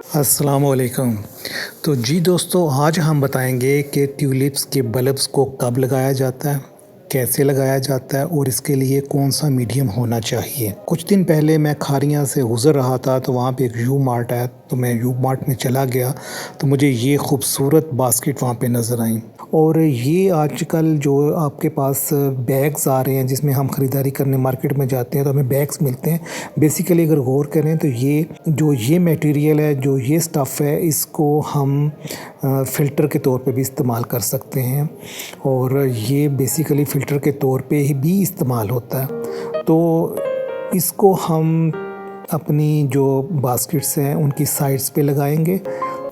अस्सलामुअलैकुम। तो जी दोस्तों, आज हम बताएंगे कि ट्यूलिप्स के बल्ब्स को कब लगाया जाता है, कैसे लगाया जाता है और इसके लिए कौन सा मीडियम होना चाहिए। कुछ दिन पहले मैं खारियाँ से गुज़र रहा था तो वहाँ पे एक यू मार्ट है, तो मैं यू मार्ट में चला गया तो मुझे ये खूबसूरत बास्केट वहाँ पे नज़र आई। और ये आजकल जो आपके पास बैग्स आ रहे हैं जिसमें हम ख़रीदारी करने मार्केट में जाते हैं तो हमें बैग्स मिलते हैं। बेसिकली अगर गौर करें तो ये मटेरियल है, जो ये स्टफ़ है, इसको हम फ़िल्टर के तौर पे भी इस्तेमाल कर सकते हैं और ये बेसिकली फ़िल्टर के तौर पे ही भी इस्तेमाल होता है। तो इसको हम अपनी जो बास्केट्स हैं उनकी साइड्स पे लगाएंगे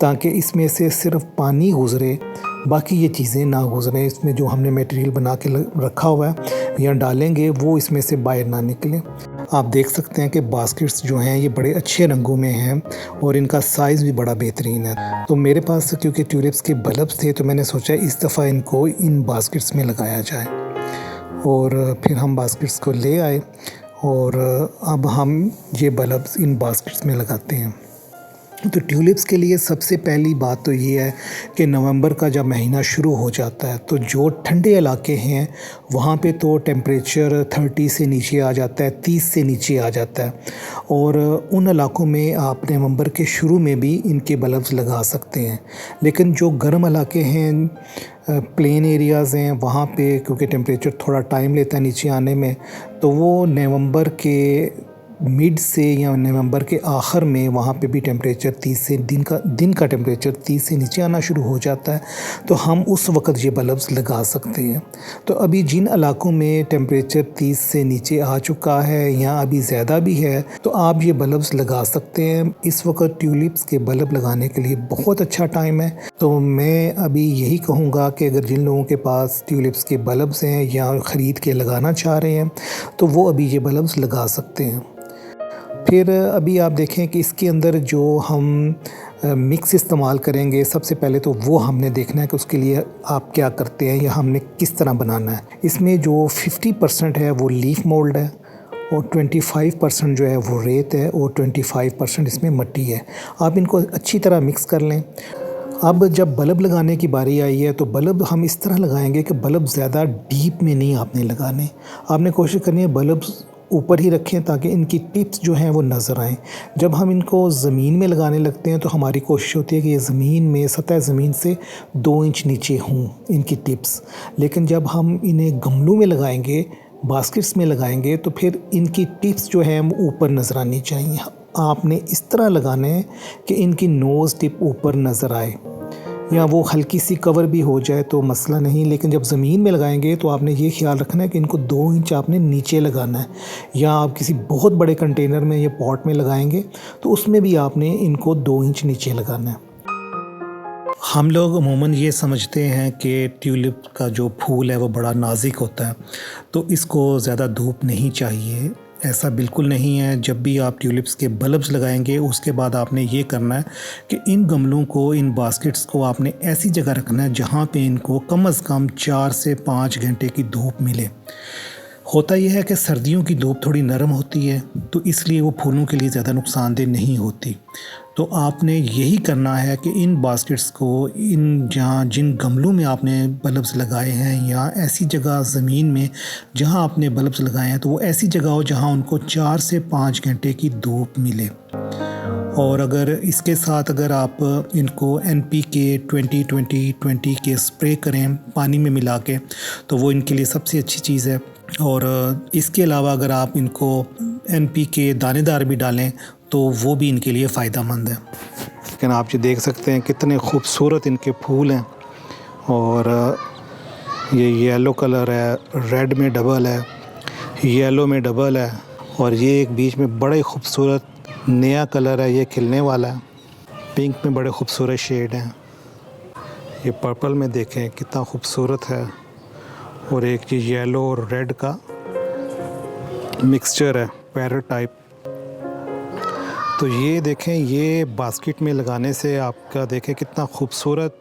ताकि इसमें से सिर्फ पानी गुज़रे, बाकी ये चीज़ें ना गुज़रें। इसमें जो हमने मटेरियल बना के रखा हुआ है या डालेंगे वो इसमें से बाहर ना निकले। आप देख सकते हैं कि बास्केट्स जो हैं ये बड़े अच्छे रंगों में हैं और इनका साइज़ भी बड़ा बेहतरीन है। तो मेरे पास क्योंकि ट्यूलिप्स के बल्ब्स थे तो मैंने सोचा इस दफ़ा इनको इन बास्केट्स में लगाया जाए और फिर हम बास्केट्स को ले आए और अब हम ये बल्ब्स इन बास्केट्स में लगाते हैं। तो ट्यूलिप्स के लिए सबसे पहली बात तो ये है कि नवंबर का जब महीना शुरू हो जाता है तो जो ठंडे इलाके हैं वहाँ पे तो टेम्परेचर 30 से नीचे आ जाता है, 30 से नीचे आ जाता है। और उन इलाकों में आप नवंबर के शुरू में भी इनके बल्ब्स लगा सकते हैं। लेकिन जो गर्म इलाके हैं, प्लेन एरियाज़ हैं, वहाँ पे क्योंकि टेम्परेचर थोड़ा टाइम लेता है नीचे आने में, तो वो नवंबर के मिड से या नवंबर के आखिर में वहाँ पे भी टेम्परेचर 30 से दिन का टेम्परेचर 30 से नीचे आना शुरू हो जाता है। तो हम उस वक़्त ये बल्ब्स लगा सकते हैं। तो अभी जिन इलाकों में टेम्परेचर 30 से नीचे आ चुका है या अभी ज़्यादा भी है तो आप ये बल्ब्स लगा सकते हैं। इस वक्त ट्यूलिप्स के बल्ब लगाने के लिए बहुत अच्छा टाइम है। तो मैं अभी यही कहूँगा कि अगर जिन लोगों के पास ट्यूलिप्स के बल्ब्स हैं या ख़रीद के लगाना चाह रहे हैं तो वो अभी ये बल्ब्स लगा सकते हैं। फिर अभी आप देखें कि इसके अंदर जो हम मिक्स इस्तेमाल करेंगे, सबसे पहले तो वो हमने देखना है कि उसके लिए आप क्या करते हैं या हमने किस तरह बनाना है। इसमें जो 50% है वो लीफ मोल्ड है और 25% जो है वो रेत है और 25% इसमें मिट्टी है। आप इनको अच्छी तरह मिक्स कर लें। अब जब बल्ब लगाने की बारी आई है तो बल्ब हम इस तरह लगाएंगे कि बल्ब ज़्यादा डीप में नहीं आपने लगाने। आपने कोशिश करनी है बल्ब ऊपर ही रखें ताकि इनकी टिप्स जो हैं वो नज़र आएँ। जब हम इनको ज़मीन में लगाने लगते हैं तो हमारी कोशिश होती है कि ये ज़मीन में, सतह ज़मीन से 2 इंच नीचे हों इनकी टिप्स। लेकिन जब हम इन्हें गमलों में लगाएंगे, बास्केट्स में लगाएंगे, तो फिर इनकी टिप्स जो हैं वो ऊपर नज़र आनी चाहिए। आपने इस तरह लगाने हैं कि इनकी नोज़ टिप ऊपर नज़र आए, या वो हल्की सी कवर भी हो जाए तो मसला नहीं। लेकिन जब ज़मीन में लगाएंगे तो आपने ये ख्याल रखना है कि इनको 2 इंच आपने नीचे लगाना है। या आप किसी बहुत बड़े कंटेनर में या पॉट में लगाएंगे तो उसमें भी आपने इनको 2 इंच नीचे लगाना है। हम लोग अमूमन ये समझते हैं कि ट्यूलिप का जो फूल है वो बड़ा नाजुक होता है, तो इसको ज़्यादा धूप नहीं चाहिए। ऐसा बिल्कुल नहीं है। जब भी आप ट्यूलिप्स के बल्ब्स लगाएंगे उसके बाद आपने ये करना है कि इन गमलों को, इन बास्केट्स को आपने ऐसी जगह रखना है जहाँ पे इनको कम से कम 4 से 5 घंटे की धूप मिले। होता यह है कि सर्दियों की धूप थोड़ी नरम होती है तो इसलिए वो फूलों के लिए ज़्यादा नुकसानदेह नहीं होती। तो आपने यही करना है कि इन बास्केट्स को जिन गमलों में आपने बल्ब्स लगाए हैं या ऐसी जगह ज़मीन में जहां आपने बल्ब्स लगाए हैं तो वो ऐसी जगह हो जहां उनको 4 से 5 घंटे की धूप मिले। और अगर इसके साथ अगर आप इनको NPK 20-20-20 के स्प्रे करें पानी में मिला के तो वो इनके लिए सबसे अच्छी चीज़ है। और इसके अलावा अगर आप इनको NPK दानेदार भी डालें तो वो भी इनके लिए फ़ायदेमंद है। लेकिन आप ये देख सकते हैं कितने खूबसूरत इनके फूल हैं। और ये येलो कलर है, रेड में डबल है, येलो में डबल है और ये एक बीच में बड़े खूबसूरत नया कलर है, ये खिलने वाला है। पिंक में बड़े खूबसूरत शेड हैं। ये पर्पल में देखें कितना खूबसूरत है और एक ये येलो और रेड का मिक्सचर है, पैरेट टाइप। तो ये देखें, ये बास्केट में लगाने से आपका देखें कितना खूबसूरत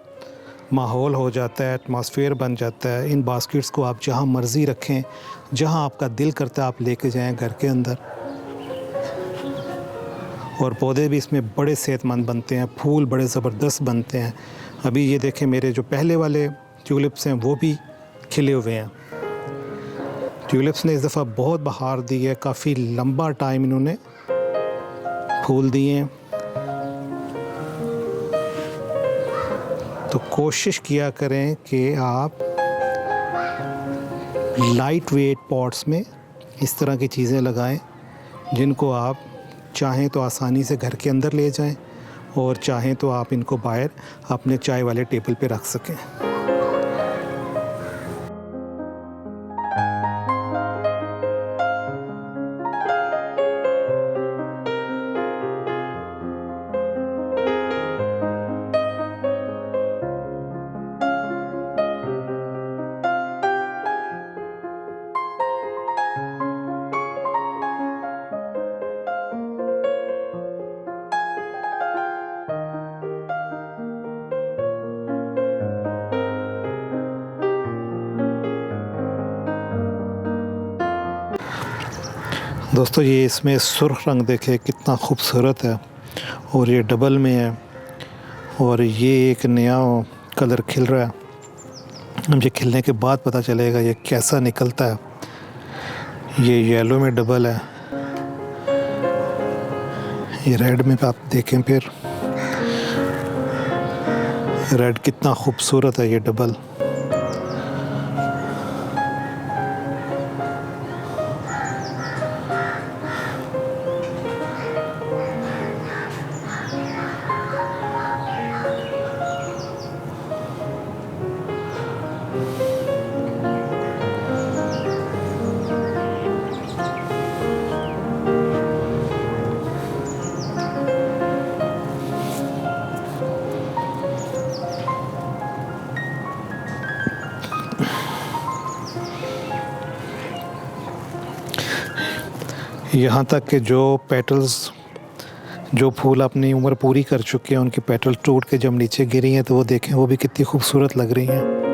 माहौल हो जाता है, एटमॉस्फेयर बन जाता है। इन बास्केट्स को आप जहाँ मर्ज़ी रखें, जहाँ आपका दिल करता है आप लेके जाएं घर के अंदर। और पौधे भी इसमें बड़े सेहतमंद बनते हैं, फूल बड़े ज़बरदस्त बनते हैं। अभी ये देखें मेरे जो पहले वाले ट्यूलिप्स हैं वो भी खिले हुए हैं। ट्यूलिप्स ने इस दफ़ा बहुत बहार दी है, काफ़ी लंबा टाइम इन्होंने फूल दिए हैं। तो कोशिश किया करें कि आप लाइट वेट पॉट्स में इस तरह की चीज़ें लगाएं जिनको आप चाहें तो आसानी से घर के अंदर ले जाएं और चाहें तो आप इनको बाहर अपने चाय वाले टेबल पे रख सकें। दोस्तों ये इसमें सुर्ख रंग देखें कितना खूबसूरत है और ये डबल में है और ये एक नया कलर खिल रहा है। मुझे खिलने के बाद पता चलेगा ये कैसा निकलता है। ये येलो में डबल है, ये रेड में आप देखें फिर रेड कितना खूबसूरत है ये डबल। यहाँ तक कि जो पेटल्स जो फूल अपनी उम्र पूरी कर चुके हैं उनकी पेटल टूट के जब नीचे गिरी हैं तो वो देखें वो भी कितनी खूबसूरत लग रही हैं।